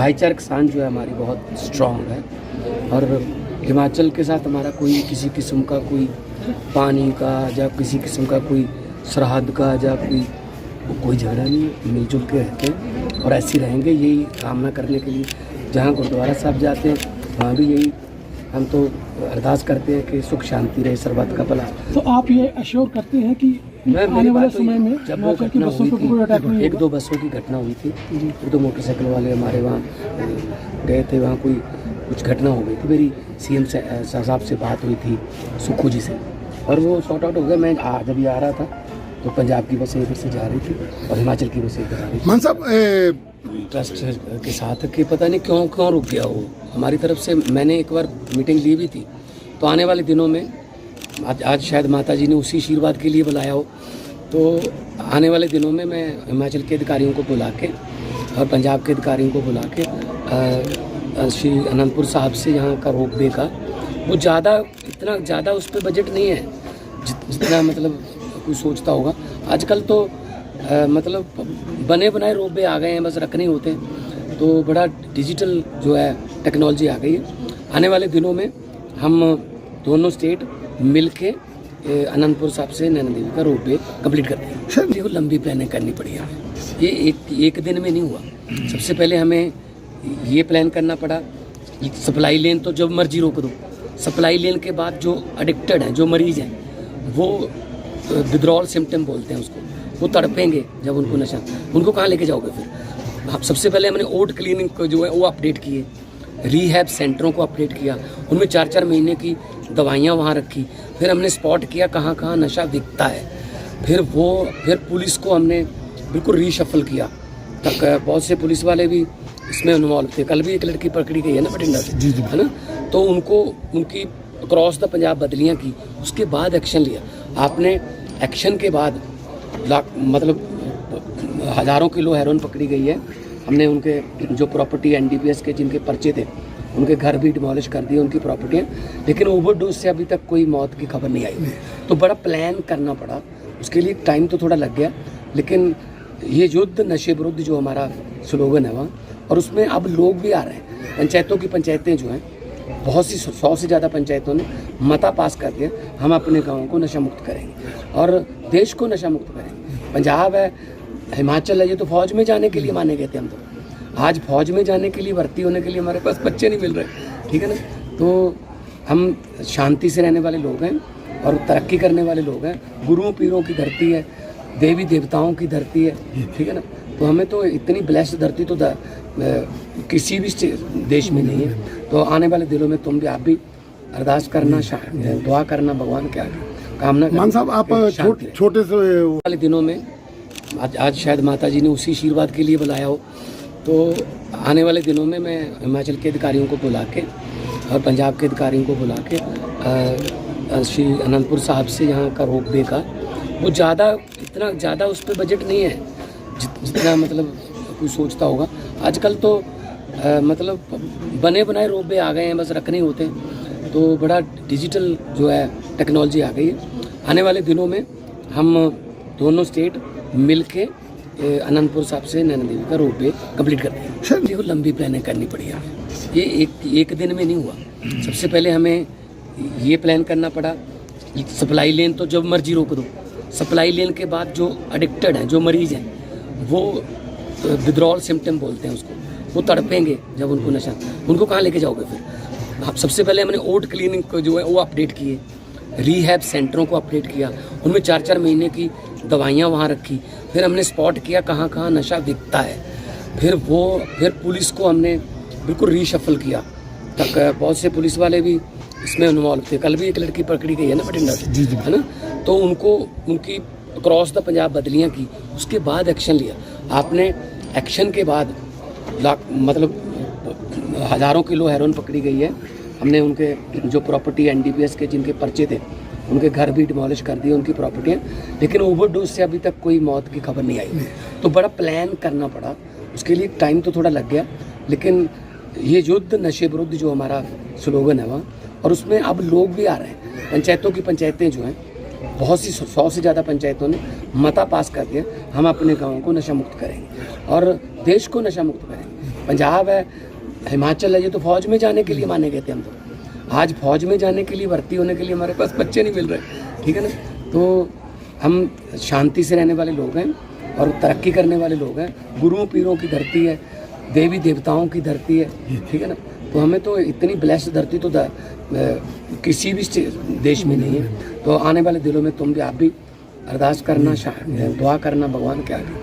भाईचारा किसान जो है हमारी बहुत स्ट्रॉन्ग है और हिमाचल के साथ हमारा कोई किसी किस्म का कोई पानी का या किसी किस्म का कोई सरहद का या कोई झगड़ा नहीं है। मिलजुल के रहते हैं और ऐसे रहेंगे, यही कामना करने के लिए जहाँ गुरुद्वारा साहब जाते हैं वहाँ भी यही हम तो अरदास करते हैं कि सुख शांति रहे, सर्वत का भला। तो आप ये अश्योर करते हैं कि आने वाले समय में जब वो घटना हुई थी, एक दो बसों की घटना हुई थी, एक दो मोटरसाइकिल वाले हमारे वहाँ गए थे, वहाँ कुछ घटना हो गई थी। मेरी सीएम साहब से बात हुई थी सुक्खू जी से और वो सॉर्ट आउट हो गया। मैं जब ये आ रहा था तो पंजाब की बसें इधर से जा रही थी और हिमाचल की बसें इधर आ रही थी। मान साहब ट्रस्ट के साथ कि पता नहीं क्यों रुक गया वो। हमारी तरफ से मैंने एक बार मीटिंग ली भी थी, तो आने वाले दिनों में आज शायद माता जी ने उसी आशीर्वाद के लिए बुलाया हो, तो आने वाले दिनों में मैं हिमाचल के अधिकारियों को बुला के और पंजाब के अधिकारियों को बुला के श्री अनंतपुर साहब से यहाँ का रोपवे का वो इतना ज़्यादा उस पर बजट नहीं है जितना मतलब कोई सोचता होगा। आजकल तो मतलब बने बनाए रोपवे आ गए हैं, बस रखने होते हैं, तो बड़ा डिजिटल जो है टेक्नोलॉजी आ गई है। आने वाले दिनों में हम दोनों स्टेट मिलके अनंतपुर साहब से नैना देवी का रोपवे कंप्लीट करते हैं। सर देखो लंबी प्लानिंग करनी पड़ी हमें, ये एक दिन में नहीं हुआ। सबसे पहले हमें ये प्लान करना पड़ा, सप्लाई लेन तो जब मर्जी रोक दो। सप्लाई लेन के बाद जो एडिक्टेड हैं, जो मरीज हैं, वो विड्रॉल सिम्टम बोलते हैं उसको, वो तड़पेंगे जब उनको नशा, उनको कहाँ लेके जाओगे फिर। अब सबसे पहले हमने ओट क्लिनिक को जो है वो अपडेट किए, रीहैब सेंटरों को अपडेट किया, उनमें 4-4 महीने की दवाइयाँ वहाँ रखी। फिर हमने स्पॉट किया कहाँ कहाँ नशा बिकता है, फिर पुलिस को हमने बिल्कुल रीशफल किया। तक बहुत से पुलिस वाले भी इसमें इन्वॉल्व थे। कल भी एक लड़की पकड़ी गई है ना बठिंडा से, है ना, तो उनकी क्रॉस द पंजाब बदलियाँ की, उसके बाद एक्शन लिया आपने। एक्शन के बाद मतलब हज़ारों किलो हेरोइन पकड़ी गई है। हमने उनके जो प्रॉपर्टी एनडीपीएस के जिनके पर्चे थे उनके घर भी डिमोलिश कर दिए, उनकी प्रॉपर्टियाँ, लेकिन ओवरडोज से अभी तक कोई मौत की खबर नहीं आई। तो बड़ा प्लान करना पड़ा, उसके लिए टाइम तो थोड़ा लग गया, लेकिन ये युद्ध नशे विरुद्ध जो हमारा स्लोगन है वहाँ, और उसमें अब लोग भी आ रहे हैं। पंचायतें जो हैं बहुत सी 100 से ज़्यादा पंचायतों ने मता पास कर दिया, हम अपने गाँव को नशा मुक्त करेंगे और देश को नशा मुक्त करेंगे। पंजाब है, हिमाचल है, ये तो फौज में जाने के लिए माने गए थे हम। तो आज फौज में जाने के लिए, भर्ती होने के लिए हमारे पास बच्चे नहीं मिल रहे, ठीक है ना। तो हम शांति से रहने वाले लोग हैं और तरक्की करने वाले लोग हैं। गुरुओं पीरों की धरती है, देवी देवताओं की धरती है, ठीक है ना। तो हमें तो इतनी ब्लेस्ड धरती तो किसी भी देश में नहीं है। तो आने वाले दिनों में तुम भी, आप भी अरदास करना, दुआ करना भगवान के आगे, कामना करना। मान साहब आप छोटे से वाले दिनों में आज शायद माता जी ने उसी आशीर्वाद के लिए बुलाया हो, तो आने वाले दिनों में मैं हिमाचल के अधिकारियों को बुला के और पंजाब के अधिकारियों को बुला के श्री अनंतपुर साहब से यहाँ का रोपवे का वो इतना ज़्यादा उस पर बजट नहीं है जितना मतलब कोई सोचता होगा। आजकल तो मतलब बने बनाए रोपवे आ गए हैं, बस रखने होते हैं, तो बड़ा डिजिटल जो है टेक्नोलॉजी आ गई है। आने वाले दिनों में हम दोनों स्टेट मिलके अनंतपुर साहब से नैना देवी का रोपवे कंप्लीट करते हैं। सर देखो लंबी प्लानिंग करनी पड़ी हमें, ये एक दिन में नहीं हुआ। सबसे पहले हमें ये प्लान करना पड़ा, सप्लाई लेन तो जब मर्जी रोक दो। सप्लाई लेन के बाद जो एडिक्टेड हैं, जो मरीज हैं, वो विड्रॉल सिम्टम बोलते हैं उसको, वो तड़पेंगे जब उनको नशा, उनको कहाँ लेके जाओगे फिर। अब सबसे पहले हमने ओट क्लिनिक को जो है वो अपडेट किए, रीहैब सेंटरों को अपडेट किया, उनमें 4-4 महीने की दवाइयाँ वहाँ रखी। फिर हमने स्पॉट किया कहाँ कहाँ नशा बिकता है, फिर पुलिस को हमने बिल्कुल रीशफल किया। तक बहुत से पुलिस वाले भी इसमें इन्वॉल्व थे। कल भी एक लड़की पकड़ी गई है ना बठिंडा से, है ना, तो उनकी क्रॉस द पंजाब बदलियाँ की, उसके बाद एक्शन लिया आपने। एक्शन के बाद मतलब हज़ारों किलो हेरोइन पकड़ी गई है। हमने उनके जो प्रॉपर्टी एनडीपीएस के जिनके पर्चे थे उनके घर भी डिमोलिश कर दिए, उनकी प्रॉपर्टियाँ, लेकिन ओवरडोज से अभी तक कोई मौत की खबर नहीं आई। तो बड़ा प्लान करना पड़ा, उसके लिए टाइम तो थोड़ा लग गया, लेकिन ये युद्ध नशे विरुद्ध जो हमारा स्लोगन है वहाँ, और उसमें अब लोग भी आ रहे हैं। पंचायतें जो हैं बहुत सी 100 से ज़्यादा पंचायतों ने मता पास कर दिया, हम अपने गाँव को नशा मुक्त करेंगे और देश को नशा मुक्त करेंगे। पंजाब है, हिमाचल है, ये तो फौज में जाने के लिए माने गए थे हम तो। आज फौज में जाने के लिए, भर्ती होने के लिए हमारे पास बच्चे नहीं मिल रहे, ठीक है ना। तो हम शांति से रहने वाले लोग हैं और तरक्की करने वाले लोग हैं। गुरुओं पीरों की धरती है, देवी देवताओं की धरती है, ठीक है ना। तो हमें तो इतनी ब्लेस्ड धरती तो किसी भी देश में नहीं है। तो आने वाले दिनों में तुम भी, आप भी अरदास करना, दुआ करना भगवान के आगे।